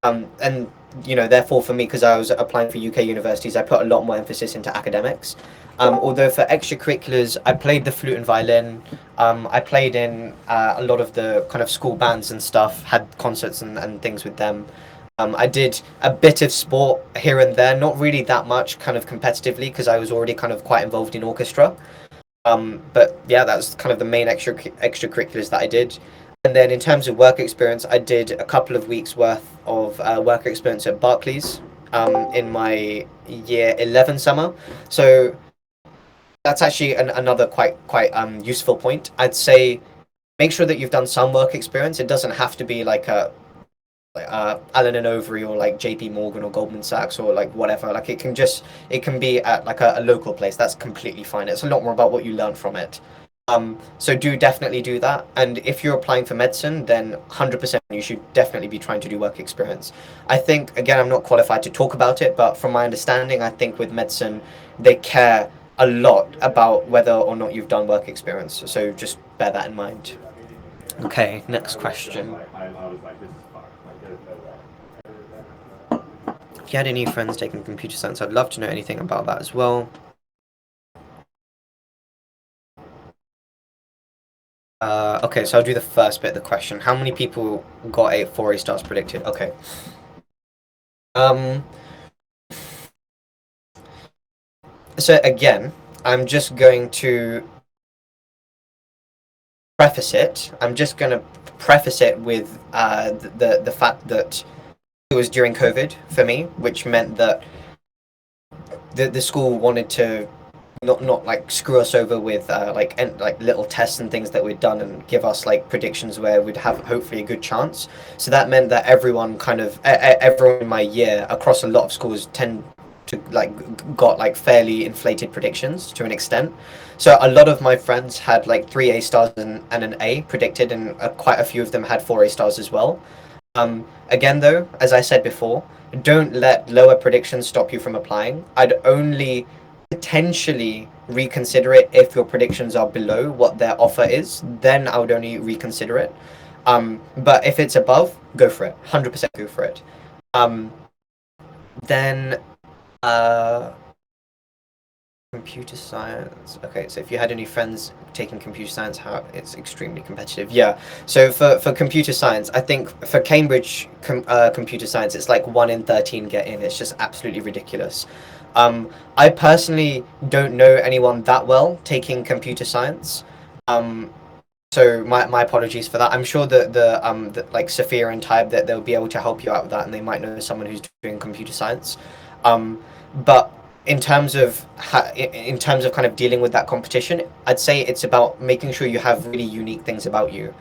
And therefore for me, because I was applying for UK universities, I put a lot more emphasis into academics. Although for extracurriculars, I played the flute and violin. I played in a lot of the kind of school bands and stuff, had concerts and things with them. I did a bit of sport here and there, not really that much kind of competitively because I was already kind of quite involved in orchestra. But yeah, that's kind of the main extracurriculars that I did. And then in terms of work experience, I did a couple of weeks worth of work experience at Barclays in my year 11 summer. So that's actually another quite useful point. I'd say make sure that you've done some work experience. It doesn't have to be like a Allen and Overy or like JP Morgan or Goldman Sachs or like whatever. Like it can be at like a local place. That's completely fine. It's a lot more about what you learn from it. So do definitely do that. And if you're applying for medicine, then 100% you should definitely be trying to do work experience. I think again, I'm not qualified to talk about it, but from my understanding, I think with medicine, they care a lot about whether or not you've done work experience. So just bear that in mind. Okay, next question. If you had any friends taking computer science, I'd love to know anything about that as well. Okay, so I'll do the first bit of the question. How many people got 4A stars predicted? Okay. So again, I'm just going to preface it. I'm just going to preface it with the fact that it was during COVID for me, which meant that the school wanted to not like screw us over with like little tests and things that we'd done and give us like predictions where we'd have hopefully a good chance. So that meant that everyone everyone in my year across a lot of schools tend to got like fairly inflated predictions to an extent. So a lot of my friends had like 3A stars and an A predicted, and quite a few of them had 4A stars as well. Again, though, as I said before, don't let lower predictions stop you from applying. I'd only potentially reconsider it if your predictions are below what their offer is. Then I would only reconsider it. But if it's above, go for it. 100% go for it. Then, uh, Computer science. Okay, so if you had any friends taking computer science, how it's extremely competitive. Yeah. So for computer science, I think for Cambridge computer science, it's like 1 in 13 get in. It's just absolutely ridiculous. I personally don't know anyone that well taking computer science. Um, so my apologies for that. I'm sure that like Sophia and Tybe, that they'll be able to help you out with that, and they might know someone who's doing computer science. But in terms of in terms of kind of dealing with that competition, I'd say it's about making sure you have really unique things about you.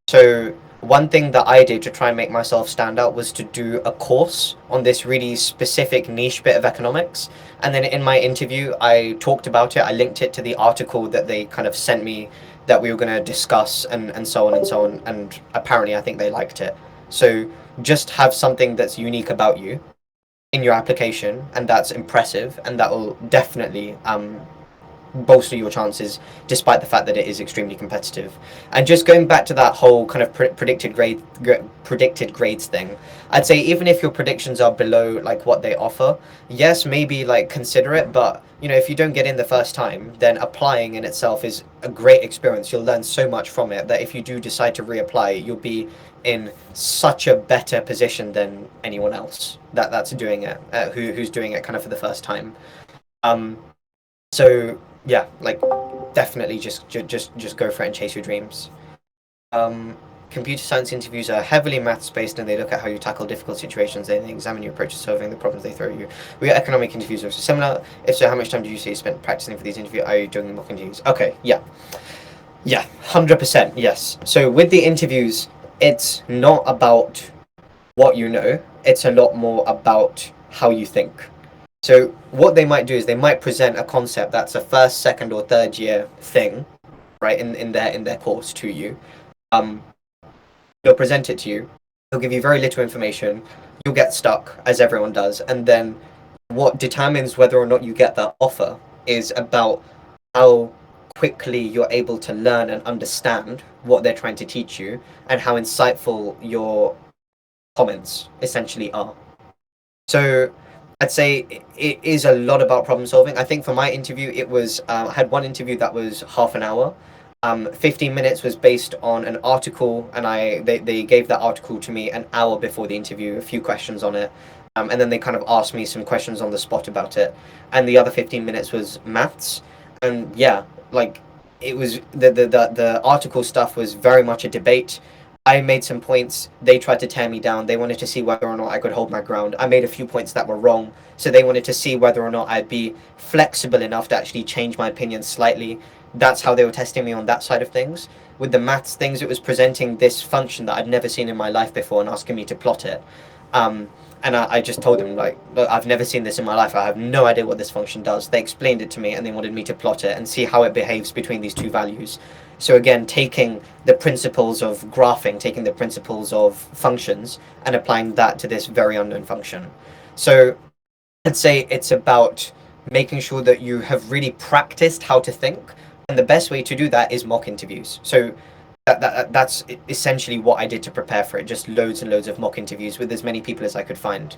So one thing that I did to try and make myself stand out was to do a course on this really specific niche bit of economics. And then in my interview, I talked about it. I linked it to the article that they kind of sent me that we were going to discuss, and so on and so on. And apparently, I think they liked it. So just have something that's unique about you in your application, and that's impressive, and that will definitely bolster your chances, despite the fact that it is extremely competitive. And just going back to that whole kind of predicted grades thing, I'd say even if your predictions are below like what they offer, yes, maybe like consider it, but you know, if you don't get in the first time, then applying in itself is a great experience. You'll learn so much from it that if you do decide to reapply, you'll be in such a better position than anyone else that's doing it, who's doing it kind of for the first time. Um, so yeah, like definitely just go for it and chase your dreams. Um, Computer science interviews are heavily maths based, and they look at how you tackle difficult situations. They examine your approach to solving the problems they throw you. Were your economic interviews also similar? If so, how much time did you say you spent practicing for these interviews? Are you doing the mock interviews? Okay, yeah, 100%, yes. So with the interviews, it's not about what you know. It's a lot more about how you think. So what they might do is they might present a concept that's a first, second, or third year thing, right, in their course to you. Um, they'll present it to you. They'll give you very little information. You'll get stuck, as everyone does, and then what determines whether or not you get that offer is about how quickly you're able to learn and understand what they're trying to teach you, and how insightful your comments essentially are. So I'd say it is a lot about problem solving. I think for my interview, it was I had one interview that was half an hour. 15 minutes was based on an article, and they gave that article to me an hour before the interview, a few questions on it, and then they kind of asked me some questions on the spot about it. And the other 15 minutes was maths, and yeah, like it was the article stuff was very much a debate. I made some points. They tried to tear me down. They wanted to see whether or not I could hold my ground. I made a few points that were wrong. So they wanted to see whether or not I'd be flexible enough to actually change my opinion slightly. That's how they were testing me on that side of things. With the maths things, it was presenting this function that I'd never seen in my life before and asking me to plot it. Um, and I just told them, like, look, I've never seen this in my life. I have no idea what this function does. They explained it to me, and they wanted me to plot it and see how it behaves between these two values. So again, taking the principles of graphing, taking the principles of functions, and applying that to this very unknown function. So I'd say it's about making sure that you have really practiced how to think, and the best way to do that is mock interviews. So that's essentially what I did to prepare for it. Just loads and loads of mock interviews with as many people as I could find.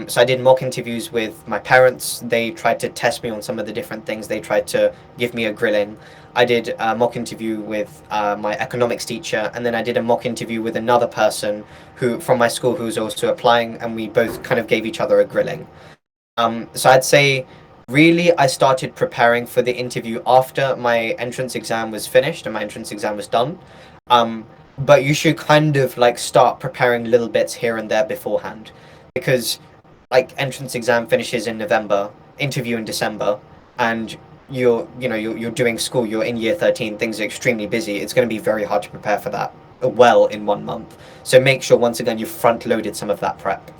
So I did mock interviews with my parents. They tried to test me on some of the different things. They tried to give me a grilling. I did a mock interview with my economics teacher, and then I did a mock interview with another person who from my school who was also applying, and we both kind of gave each other a grilling. So I'd say really I started preparing for the interview after my entrance exam was finished and my entrance exam was done. Um, but you should kind of like start preparing little bits here and there beforehand, because like entrance exam finishes in November, interview in December, and you're doing school, you're in year 13, things are extremely busy. It's going to be very hard to prepare for that well in 1 month. So make sure once again you've front loaded some of that prep.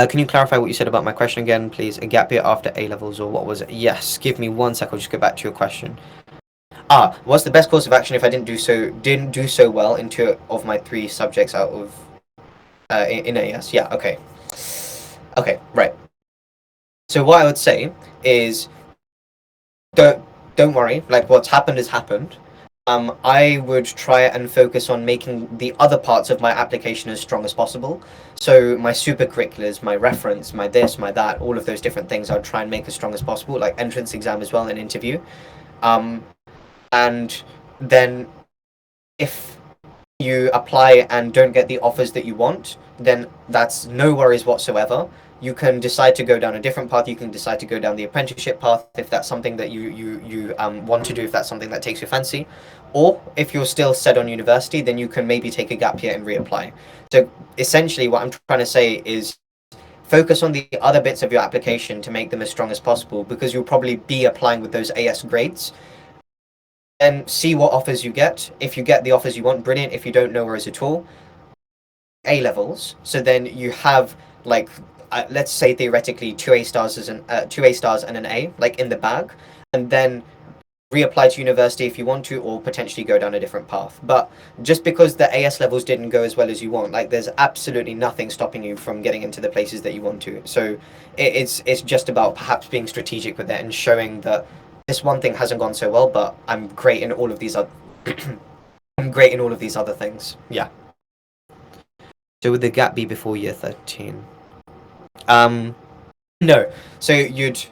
Can you clarify what you said about my question again, please? A gap year after A levels, or what was it? Yes. Give me 1 sec. I'll just go back to your question. What's the best course of action if I didn't do so well in 2 of my 3 subjects out of in AS? Yeah. Okay. Okay. Right. So what I would say is don't worry. Like what's happened has happened. I would try and focus on making the other parts of my application as strong as possible. So my supercurriculars, my reference, my this, my that, all of those different things, I'd try and make as strong as possible, like entrance exam as well, and interview. Um, and then if you apply and don't get the offers that you want, then that's no worries whatsoever. You can decide to go down a different path. You can decide to go down the apprenticeship path if that's something that you want to do, if that's something that takes your fancy. Or if you're still set on university, then you can maybe take a gap year and reapply. So essentially, what I'm trying to say is focus on the other bits of your application to make them as strong as possible, because you'll probably be applying with those AS grades, and see what offers you get. If you get the offers you want, brilliant. If you don't, no worries at all. A levels. So then you have like let's say theoretically two A stars as an two A stars and an A like in the bag, and then reapply to university if you want to, or potentially go down a different path. But just because the AS levels didn't go as well as you want, like there's absolutely nothing stopping you from getting into the places that you want to. So it's just about perhaps being strategic with it and showing that this one thing hasn't gone so well, but I'm great in all of these other I'm great in all of these other things. Yeah. So would the gap be before year 13? No. So you'd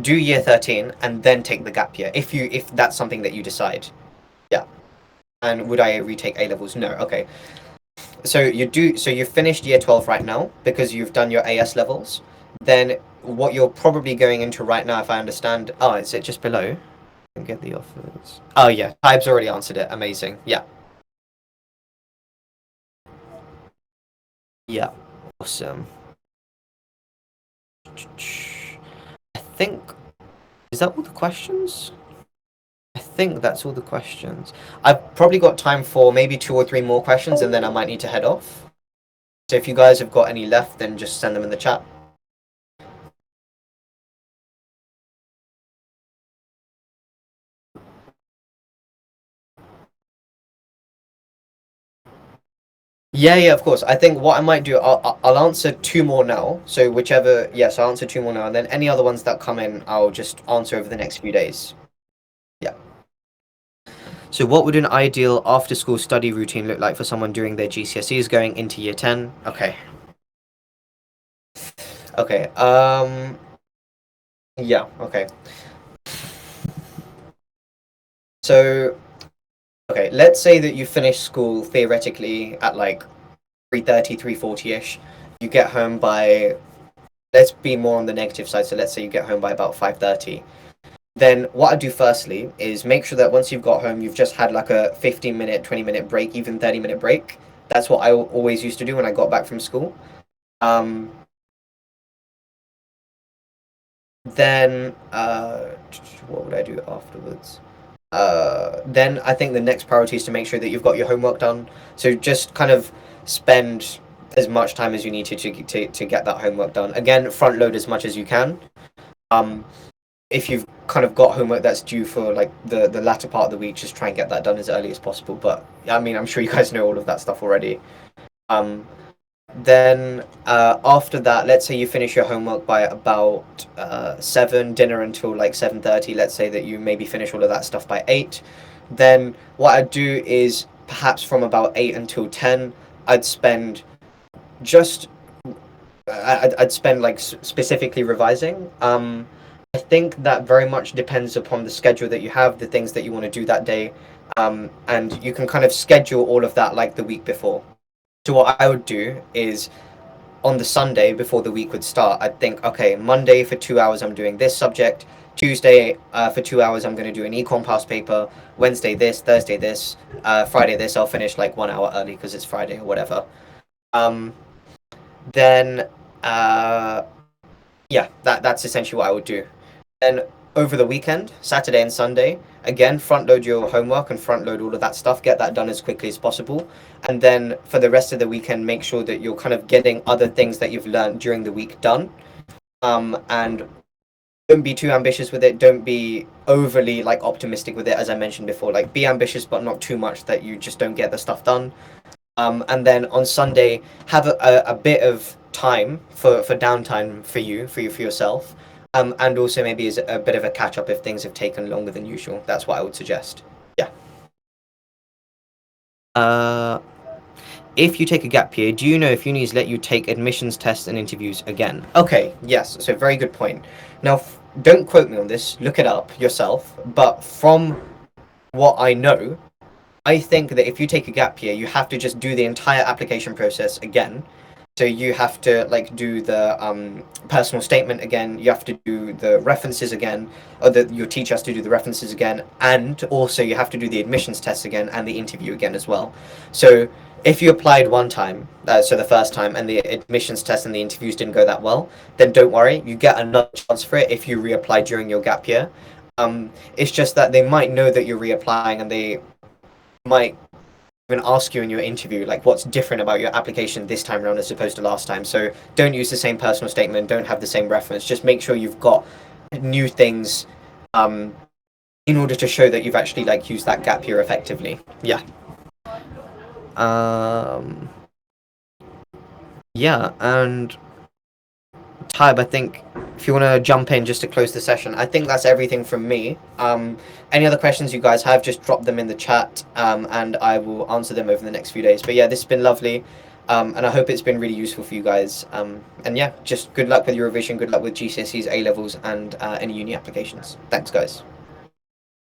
do year 13 and then take the gap year if that's something that you decide. Yeah. And would I retake A levels? No. Okay. So you've finished year 12 right now because you've done your AS levels. Then what you're probably going into right now, if I understand. Oh, is it just below? Get the offers. Oh yeah, Tybe's already answered it. Amazing. Yeah. Yeah. Awesome. I think, is that all the questions? I think that's all the questions. I've probably got time for maybe 2 or 3 more questions, and then I might need to head off. So if you guys have got any left, then just send them in the chat. Yeah, of course. I think what I might do, I'll answer 2 more now. So whichever, yes, I'll answer 2 more now, and then any other ones that come in, I'll just answer over the next few days. Yeah. So what would an ideal after-school study routine look like for someone doing their GCSEs going into year 10? Okay. Okay. Yeah. Okay. So, okay, let's say that you finish school theoretically at like 3:30, 3:40ish. You get home by, let's be more on the negative side. So let's say you get home by about 5:30. Then what I do firstly is make sure that once you've got home, you've just had like a 15-minute, 20-minute break, even 30-minute break. That's what I always used to do when I got back from school. Um, then what would I do afterwards? Then I think the next priority is to make sure that you've got your homework done. So just kind of spend as much time as you need to get that homework done. Again, front load as much as you can. Um, if you've kind of got homework that's due for like the latter part of the week, just try and get that done as early as possible. But I mean, I'm sure you guys know all of that stuff already. Um, then after that, let's say you finish your homework by about 7, dinner until like 7:30. Let's say that you maybe finish all of that stuff by 8. Then what I'd do is perhaps from about 8 until 10, I'd spend just I'd spend like specifically revising. I think that very much depends upon the schedule that you have, the things that you want to do that day, and you can kind of schedule all of that like the week before. So what I would do is on the Sunday before the week would start, I'd think, okay, Monday for 2 hours I'm doing this subject. Tuesday for 2 hours I'm going to do an econ past paper. Wednesday this, Thursday this, Friday this. I'll finish like 1 hour early because it's Friday or whatever. Um, then yeah, that's essentially what I would do. And over the weekend, Saturday and Sunday, again, front load your homework and front load all of that stuff. Get that done as quickly as possible. And then for the rest of the weekend, make sure that you're kind of getting other things that you've learned during the week done. And don't be too ambitious with it. Don't be overly like optimistic with it, as I mentioned before. Like be ambitious, but not too much that you just don't get the stuff done. And then on Sunday, have a bit of time for downtime for yourself. And also maybe as a bit of a catch up if things have taken longer than usual. That's what I would suggest. Yeah. Uh, if you take a gap year, do you know if unis let you take admissions tests and interviews again? Okay, yes, so very good point. Now, don't quote me on this, look it up yourself, but from what I know, I think that if you take a gap year, you have to just do the entire application process again. So you have to like do the personal statement again. You have to do the references again, or your teacher has to do the references again, and also you have to do the admissions test again and the interview again as well. So if you applied one time, so the first time, and the admissions test and the interviews didn't go that well, then don't worry, you get another chance for it if you reapply during your gap year. It's just that they might know that you're reapplying, and they might even ask you in your interview like what's different about your application this time around as opposed to last time. So don't use the same personal statement, don't have the same reference, just make sure you've got new things in order to show that you've actually like used that gap year effectively. Yeah. Yeah, and Tybe, I think if you want to jump in just to close the session, I think that's everything from me. Any other questions you guys have, just drop them in the chat, and I will answer them over the next few days. But yeah, this has been lovely, and I hope it's been really useful for you guys. And yeah, just good luck with your revision, good luck with GCSEs, A levels, and any uni applications. Thanks, guys.